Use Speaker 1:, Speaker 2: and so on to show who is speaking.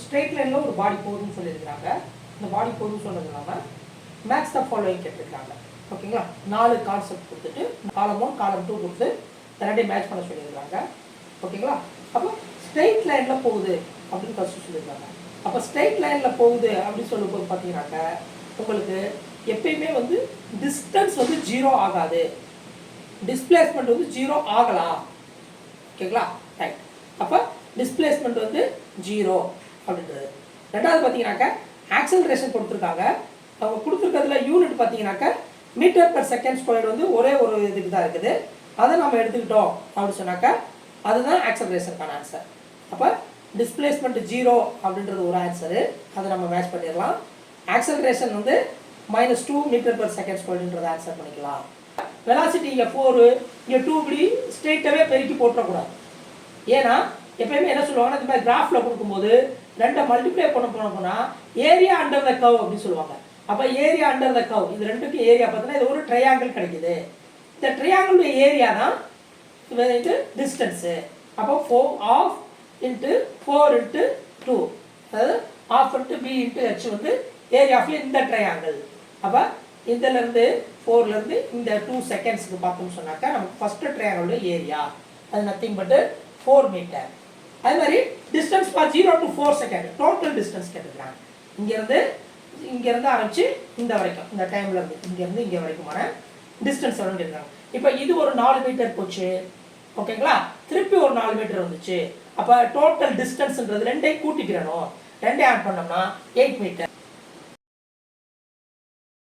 Speaker 1: Straight லைனில் ஒரு பாடி போகுதுன்னு சொல்லியிருக்கிறாங்க. இந்த பாடி போகுதுன்னு சொன்னது இல்லாமல் மேக்ஸ் த ஃபாலோயிங் கேட்டிருக்காங்க. ஓகேங்களா, 4 கான்செப்ட் கொடுத்துட்டு காலம் 1 காலம் 2 கொடுத்து ரெண்டையும் மேட்ச் பண்ண சொல்லியிருக்காங்க. ஓகேங்களா, அப்போ ஸ்ட்ரெயிட் லைனில் போகுது அப்படின்னு ஃபஸ்ட்டு சொல்லியிருக்காங்க. அப்போ ஸ்ட்ரெயிட் லைனில் போகுது அப்படின்னு சொல்லும்போது பார்த்தீங்கன்னாக்க உங்களுக்கு எப்பயுமே வந்து டிஸ்டன்ஸ் வந்து 0 ஆகாது, டிஸ்பிளேஸ்மெண்ட் வந்து 0 ஆகலாம். ஓகேங்களா, ரைட். அப்போ டிஸ்பிளேஸ்மெண்ட் வந்து 0 அப்படின்றது. ரெண்டாவது பார்த்தீங்கன்னாக்க ஆக்சலரேஷன் கொடுத்துருக்காங்க. அவங்க கொடுத்துருக்கிறதுல யூனிட் பார்த்தீங்கன்னாக்க மீட்டர் பர் செகண்ட் ஸ்கொயர் வந்து ஒரே ஒரு இதுக்கு தான் இருக்குது. அதை நம்ம எடுத்துக்கிட்டோம் அப்படின்னு சொன்னாக்கா அதுதான் ஆக்சலரேஷனுக்கான ஆன்சர். அப்போ டிஸ்பிளேஸ்மெண்ட் 0 அப்படின்றது ஒரு ஆன்சரு, அதை நம்ம மேட்ச் பண்ணிடலாம். ஆக்சலரேஷன் வந்து -2 மீட்டர் பர் செகண்ட் ஸ்கொயர்ன்றது ஆன்சர் பண்ணிக்கலாம். வெலாசிட்டி இங்கே 4, இங்கே 2 இப்படி ஸ்ட்ரெயிட்டாகவே பெருக்கி போட்டுறக்கூடாது. ஏன்னா எப்பயுமே என்ன சொல்லுவாங்கன்னா இந்த மாதிரி கிராஃபில் கொடுக்கும்போது 2 மல்டிப்ளை பண்ண போனால் ஏரியா அண்டர் த கர்வ் அப்படின்னு சொல்லுவாங்க. அப்போ ஏரியா அண்டர் த கர்வ் இது ரெண்டுக்கும் ஏரியா பார்த்தீங்கன்னா இது ஒரு ட்ரையாங்கிள் கிடைக்குது. இந்த ட்ரையாங்கிளுடைய ஏரியா தான் இது டிஸ்டன்ஸு. அப்போ 4 × 4 × 2 அதாவது ½ b × h வந்து ஏரியா ஆஃப் இந்த ட்ரையாங்கிள். அப்போ இதிலேருந்து 4லேருந்து இந்த 2 செகண்ட்ஸுக்கு பார்த்தோம்னு சொன்னாக்கா நமக்கு ஃபஸ்ட்டு ட்ரையாங்கிளுடைய ஏரியா அது நத்திங் பட்டு 4 மீட்டர். அது மாதிரி distance for 0 to 4 second total distance கேட்டுக்கிறாங்க. இங்கேருந்து ஆரம்பிச்சு இந்த வரைக்கும் இந்த டைமில் இருந்து இங்கேருந்து இங்கே வரைக்குமான டிஸ்டன்ஸ் எவ்வளோன்னு கேட்குறாங்க. இப்போ இது ஒரு 4 மீட்டர் போச்சு. ஓகேங்களா, திருப்பி ஒரு 4 மீட்டர் வந்துச்சு. அப்போ டோட்டல் டிஸ்டன்ஸ்ன்றது 2ஐயும் கூட்டிக்கிறணும். 2ஐயும் ஆட் பண்ணோம்னா 8 மீட்டர்.